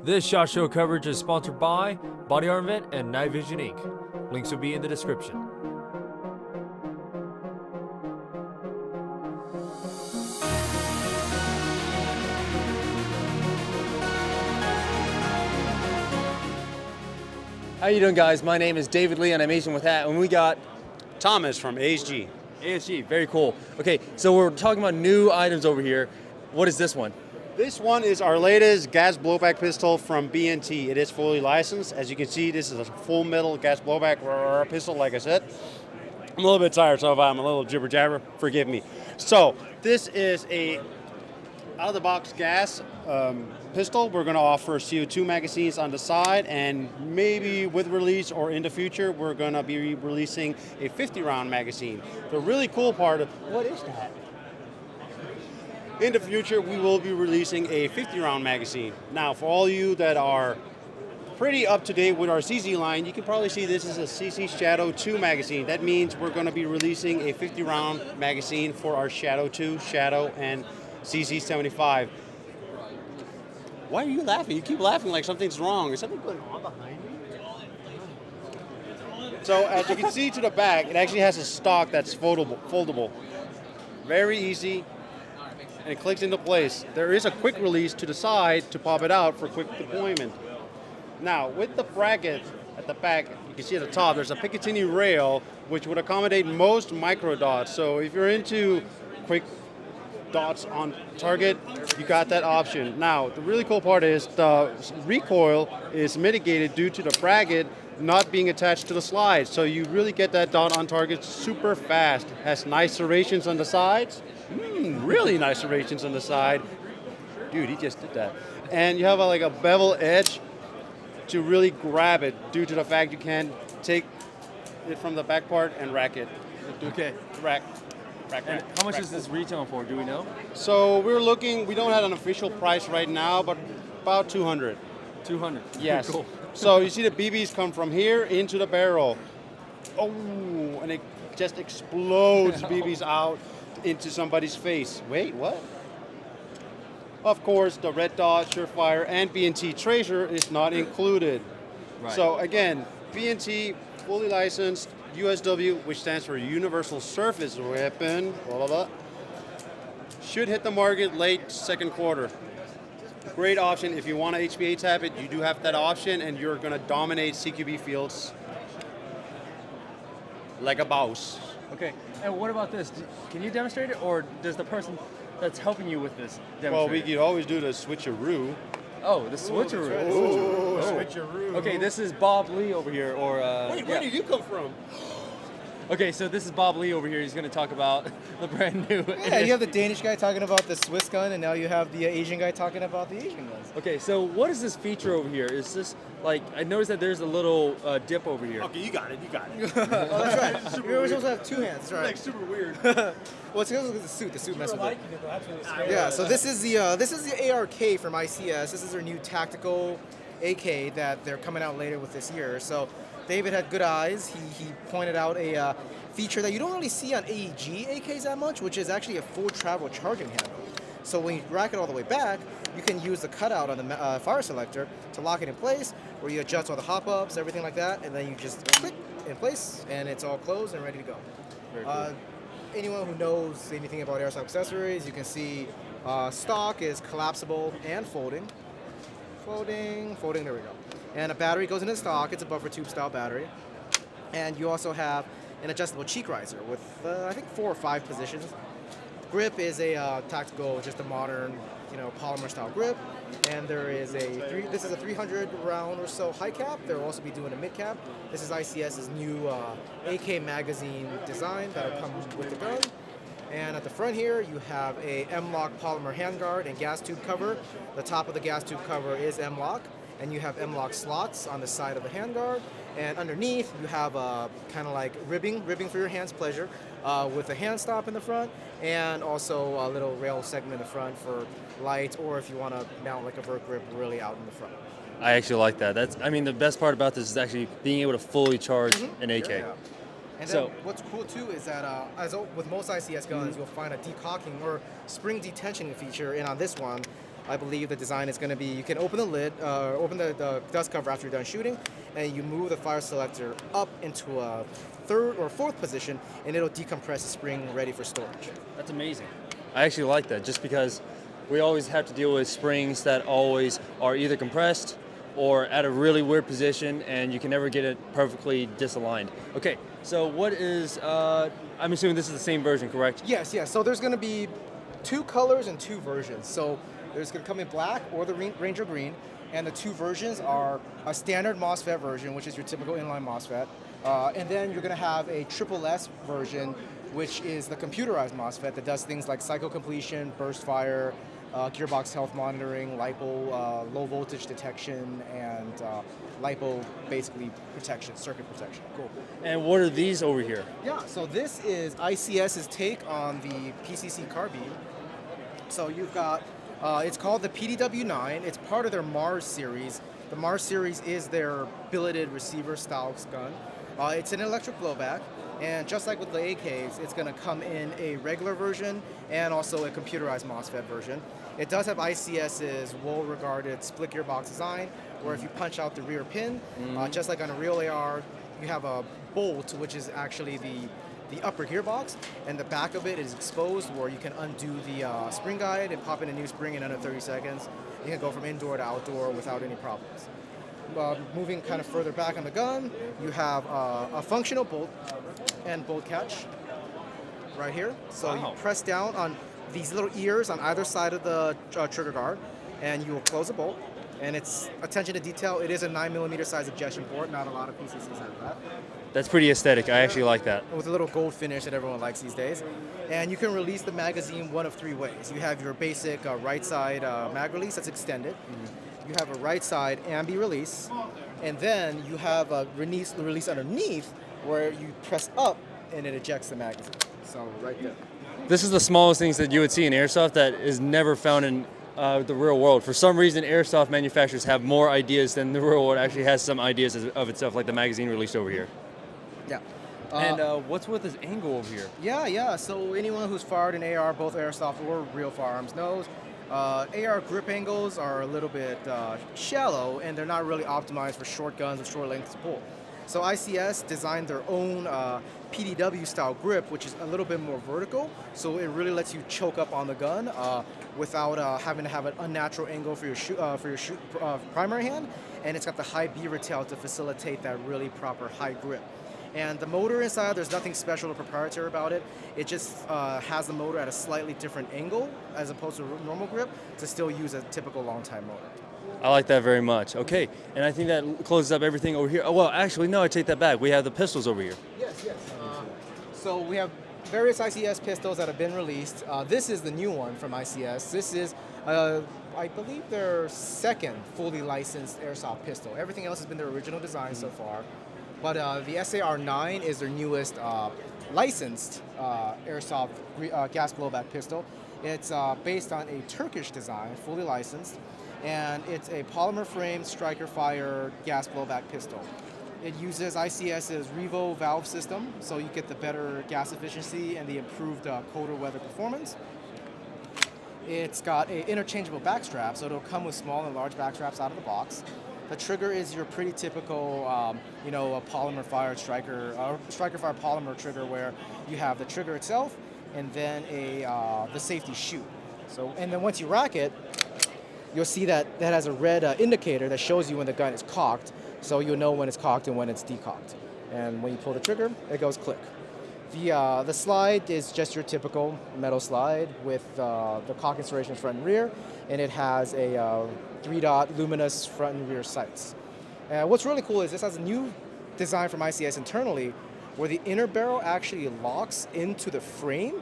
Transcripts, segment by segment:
This SHOT Show coverage is sponsored by Body Art Event and Night Vision Inc. Links will be in the description. How you doing, guys? My name is David Lee and I'm Asian with Hat, and we got Thomas from ASG. ASG, very cool. Okay, so we're talking about new items over here. What is this one? This one is our latest gas blowback pistol from B&T. It is fully licensed. As you can see, this is a full metal gas blowback pistol, like I said. I'm a little bit tired, so if I'm a little jibber jabber, forgive me. So this is a out-of-the-box gas pistol. We're going to offer CO2 magazines on the side, and maybe with release or in the future, we're going to be releasing a 50-round magazine. The really cool part of, what is that? In the future, we will be releasing a 50-round magazine. Now, for all you that are pretty up-to-date with our CZ line, you can probably see this is a CZ Shadow 2 magazine. That means we're going to be releasing a 50-round magazine for our Shadow 2, Shadow, and CZ75. Why are you laughing? You keep laughing like something's wrong. Is something going on behind me? So, as you can see to the back, it actually has a stock that's foldable. Very easy. And it clicks into place. There is a quick release to the side to pop it out for quick deployment. Now, with the bracket at the back, you can see at the top, there's a Picatinny rail, which would accommodate most micro dots. So if you're into quick dots on target, you got that option. Now, the really cool part is the recoil is mitigated due to the bracket not being attached to the slide. So you really get that dot on target super fast. Has nice serrations on the sides. Really nice serrations on the side. Dude, he just did that. And you have like a bevel edge to really grab it due to the fact you can take it from the back part and rack it. Okay. Rack. And how much is this retailing for? Do we know? So we're looking, we don't have an official price right now, but about 200. 200. Yes. Cool. So you see the BBs come from here into the barrel. Oh, and it just explodes BBs out into somebody's face. Wait, what? Of course, the red dot, Surefire, and B&T Tracer is not included. Right. So again, B&T, fully licensed, USW, which stands for Universal Surface Weapon, blah, blah, blah, should hit the market late second quarter. Great option. If you want to HPA tap it, you do have that option, and you're going to dominate CQB fields like a boss. Okay, and what about this? Can you demonstrate it, or does the person that's helping you with this demonstrate Well, we it? could always do the switcheroo. Oh, the switcheroo. Oh, switcheroo. Okay, this is Bob Lee over here, or Where did you come from? Okay, so this is Bob Lee over here. He's going to talk about the brand new. Yeah, you have the Danish guy talking about the Swiss gun, and now you have the Asian guy talking about the Asian guns. Okay, so what is this feature over here? Is this, like, I noticed that there's a little dip over here. Okay, you got it. Oh, that's right. You're supposed to have two hands, right? Like super weird. Well, it's because of the suit. The suit messes with it. Yeah, so this is the ARK from ICS. This is their new tactical AK that they're coming out later with this year. So David had good eyes. He pointed out a feature that you don't really see on AEG AKs that much, which is actually a full travel charging handle. So when you rack it all the way back, you can use the cutout on the fire selector to lock it in place, where you adjust all the hop-ups, everything like that, and then you just click in place, and it's all closed and ready to go. Very cool. Anyone who knows anything about Airsoft accessories, you can see stock is collapsible and folding. Folding, there we go. And a battery goes into the stock. It's a buffer tube style battery. And you also have an adjustable cheek riser with, I think, 4 or 5 positions. Grip is a tactical, just a modern, polymer style grip. And there is this is a 300 round or so high cap. They'll also be doing a mid cap. This is ICS's new AK magazine design that'll come with the gun. And at the front here, you have a M-LOK polymer handguard and gas tube cover. The top of the gas tube cover is M-LOK, and you have M-LOK slots on the side of the handguard. And underneath, you have kind of like ribbing for your hand's pleasure, with a hand stop in the front, and also a little rail segment in the front for light, or if you want to mount like a vert grip really out in the front. I actually like that. The best part about this is actually being able to fully charge an AK. Yeah. And then what's cool too is that as with most ICS guns, you'll find a decocking or spring detention feature, and on this one, I believe the design is going to be, you can open the lid, open the dust cover after you're done shooting, and you move the fire selector up into a third or fourth position, and it'll decompress the spring ready for storage. That's amazing. I actually like that, just because we always have to deal with springs that always are either compressed or at a really weird position, and you can never get it perfectly disaligned. Okay, so what is, I'm assuming this is the same version, correct? Yes, yes. So there's going to be 2 colors and 2 versions. So there's going to come in black or the Ranger Green, and the 2 versions are a standard MOSFET version, which is your typical inline MOSFET, and then you're going to have a triple S version, which is the computerized MOSFET that does things like cycle completion, burst fire, gearbox health monitoring, LiPo low voltage detection, and LiPo basically protection, circuit protection. Cool. And what are these over here? Yeah, so this is ICS's take on the PCC carbine. So you've got, it's called the PDW9. It's part of their Mars series. The Mars series is their billeted receiver STALK gun. It's an electric blowback. And just like with the AKs, it's going to come in a regular version and also a computerized MOSFET version. It does have ICS's well-regarded split gearbox design, where if you punch out the rear pin, just like on a real AR, you have a bolt, which is actually the upper gearbox, and the back of it is exposed, where you can undo the spring guide and pop in a new spring in under 30 seconds. You can go from indoor to outdoor without any problems. Moving kind of further back on the gun, you have a functional bolt and bolt catch right here. So you press down on these little ears on either side of the trigger guard, and you will close the bolt. And it's attention to detail. It is a 9mm size ejection port. Not a lot of PCCs have that. That's pretty aesthetic. I actually like that. With a little gold finish that everyone likes these days. And you can release the magazine one of 3 ways. You have your basic right side mag release that's extended. You have a right side ambi release, and then you have a release underneath where you press up and it ejects the magazine. So right there. This is the smallest things that you would see in Airsoft that is never found in the real world. For some reason, Airsoft manufacturers have more ideas than the real world actually has some ideas of itself, like the magazine released over here. Yeah. And what's with this angle over here? Yeah. So anyone who's fired an AR, both Airsoft or real firearms, knows AR grip angles are a little bit shallow, and they're not really optimized for short guns with short lengths to pull. So ICS designed their own PDW style grip, which is a little bit more vertical, so it really lets you choke up on the gun without having to have an unnatural angle for your primary hand, and it's got the high beaver tail to facilitate that really proper high grip. And the motor inside, there's nothing special or proprietary about it. It just has the motor at a slightly different angle as opposed to a normal grip to still use a typical long time motor. I like that very much. Okay, and I think that closes up everything over here. Oh, well, actually, no, I take that back. We have the pistols over here. Yes. So we have various ICS pistols that have been released. This is the new one from ICS. This is, I believe, their second fully licensed Airsoft pistol. Everything else has been their original design so far. But the SAR9 is their newest licensed Airsoft gas blowback pistol. It's based on a Turkish design, fully licensed, and it's a polymer frame striker fire gas blowback pistol. It uses ICS's Revo valve system, so you get the better gas efficiency and the improved colder weather performance. It's got an interchangeable backstrap, so it'll come with small and large backstraps out of the box. The trigger is your pretty typical, a polymer fire striker fire polymer trigger, where you have the trigger itself and then the safety chute. So, and then once you rack it, you'll see that has a red indicator that shows you when the gun is cocked, so you'll know when it's cocked and when it's decocked. And when you pull the trigger, it goes click. The slide is just your typical metal slide with the cock installation front and rear, and it has a 3-dot luminous front and rear sights. What's really cool is this has a new design from ICS internally, where the inner barrel actually locks into the frame,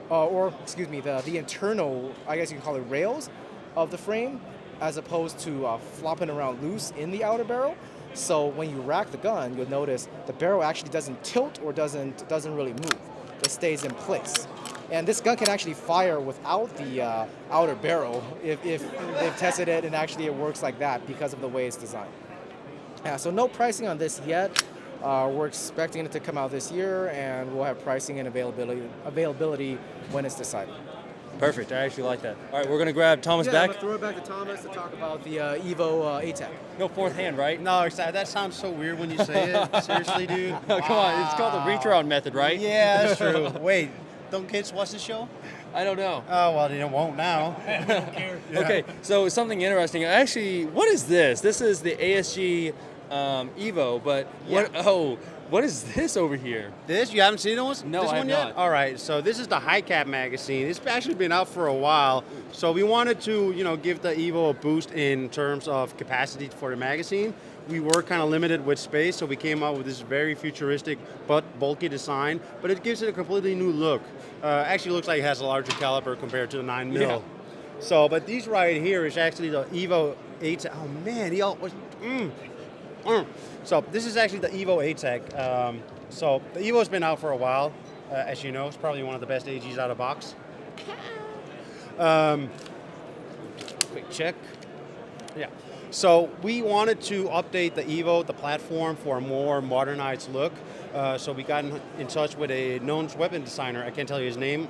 the internal, I guess you can call it rails of the frame, as opposed to flopping around loose in the outer barrel. So when you rack the gun, you'll notice the barrel actually doesn't tilt or doesn't really move. It stays in place. And this gun can actually fire without the outer barrel if they've tested it, and actually it works like that because of the way it's designed. So no pricing on this yet. We're expecting it to come out this year, and we'll have pricing and availability when it's decided. Perfect. I actually like that. All right, we're gonna grab Thomas Yeah, I'm back. gonna throw it back to Thomas to talk about the Evo A7III. No fourth hand, right? No, that sounds so weird when you say it. Seriously, dude. Oh, come on, it's called the reach around method, right? Yeah, that's true. Wait, don't kids watch the show? I don't know. Oh, well, they won't now. Okay, so something interesting. Actually, what is this? This is the ASG Evo, but what? Yeah. Oh, what is this over here? This, you haven't seen this No, I one have yet? not. All right, so this is the High Cap magazine. It's actually been out for a while. So we wanted to, give the Evo a boost in terms of capacity for the magazine. We were kind of limited with space, so we came out with this very futuristic but bulky design, but it gives it a completely new look. Actually looks like it has a larger caliber compared to the 9mm. Yeah. So, but these right here is actually the Evo 8. Oh man, he always. So this is actually the Evo A7III. So the Evo's been out for a while, as you know. It's probably one of the best AGs out of box. Quick check. Yeah. So we wanted to update the Evo, the platform, for a more modernized look. So we got in touch with a known weapon designer. I can't tell you his name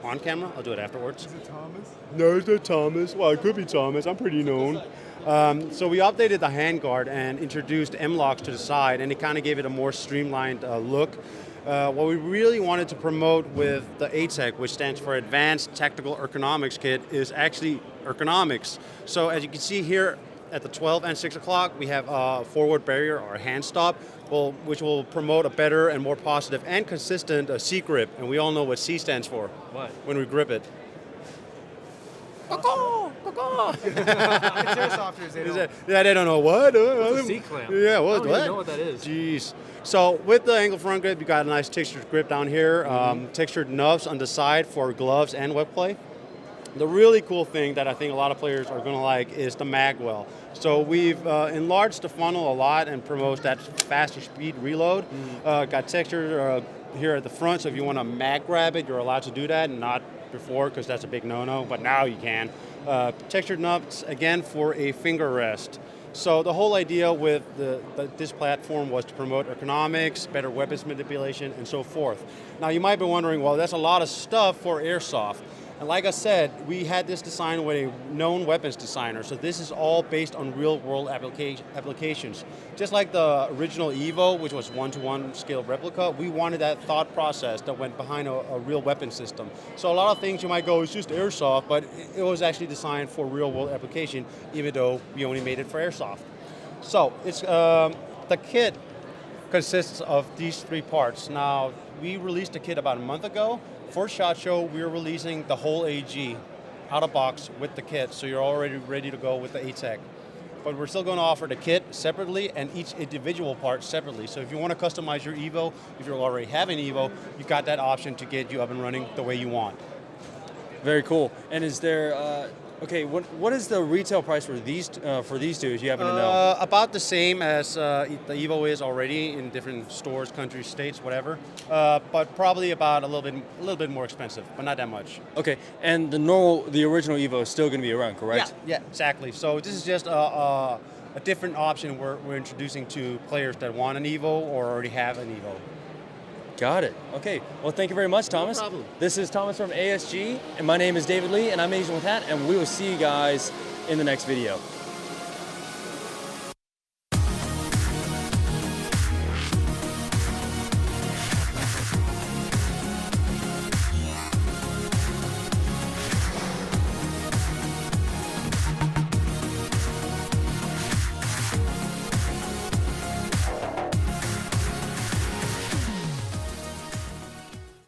on camera. I'll do it afterwards. Is it Thomas? No, it's not Thomas. Well, it could be Thomas. I'm pretty known. So we updated the handguard and introduced M-locks to the side, and it kind of gave it a more streamlined look. What we really wanted to promote with the ATEC, which stands for Advanced Tactical Ergonomics Kit, is actually ergonomics. So as you can see here at the 12 and 6 o'clock, we have a forward barrier or a hand stop, which will promote a better and more positive and consistent C grip. And we all know what C stands for. What? When we grip it. It's Airsofters, they don't. Yeah, they don't know what. What's a C-clamp? Yeah, I what? don't even know what that is. Jeez. So with the angle front grip, you got a nice textured grip down here, textured nubs on the side for gloves and web play. The really cool thing that I think a lot of players are going to like is the magwell. So we've enlarged the funnel a lot and promotes that faster speed reload. Got texture here at the front, so if you want to mag grab it, you're allowed to do that, and not before, because that's a big no-no, but now you can. Textured nubs, again, for a finger rest. So the whole idea with this platform was to promote ergonomics, better weapons manipulation, and so forth. Now you might be wondering, well, that's a lot of stuff for Airsoft. And like I said, we had this design with a known weapons designer, so this is all based on real-world applications. Just like the original Evo, which was one-to-one scale replica, we wanted that thought process that went behind a real weapon system. So a lot of things you might go, it's just Airsoft, but it was actually designed for real-world application, even though we only made it for Airsoft. So it's the kit consists of these three parts. Now, we released the kit about a month ago. For SHOT Show, we're releasing the whole AG out of box with the kit, so you're already ready to go with the ATEC. But we're still going to offer the kit separately and each individual part separately. So if you want to customize your Evo, if you already have an Evo, you've got that option to get you up and running the way you want. Very cool. And is there? Okay, what is the retail price for these two? If you happen to know. About the same as the Evo is already in different stores, countries, states, whatever. But probably about a little bit more expensive, but not that much. Okay, and the original Evo is still going to be around, correct? Yeah, exactly. So this is just a different option we're introducing to players that want an Evo or already have an Evo. Got it. Okay. Well, thank you very much, Thomas. No problem. This is Thomas from ASG, and my name is David Lee, and I'm Asian with Hat, and we will see you guys in the next video.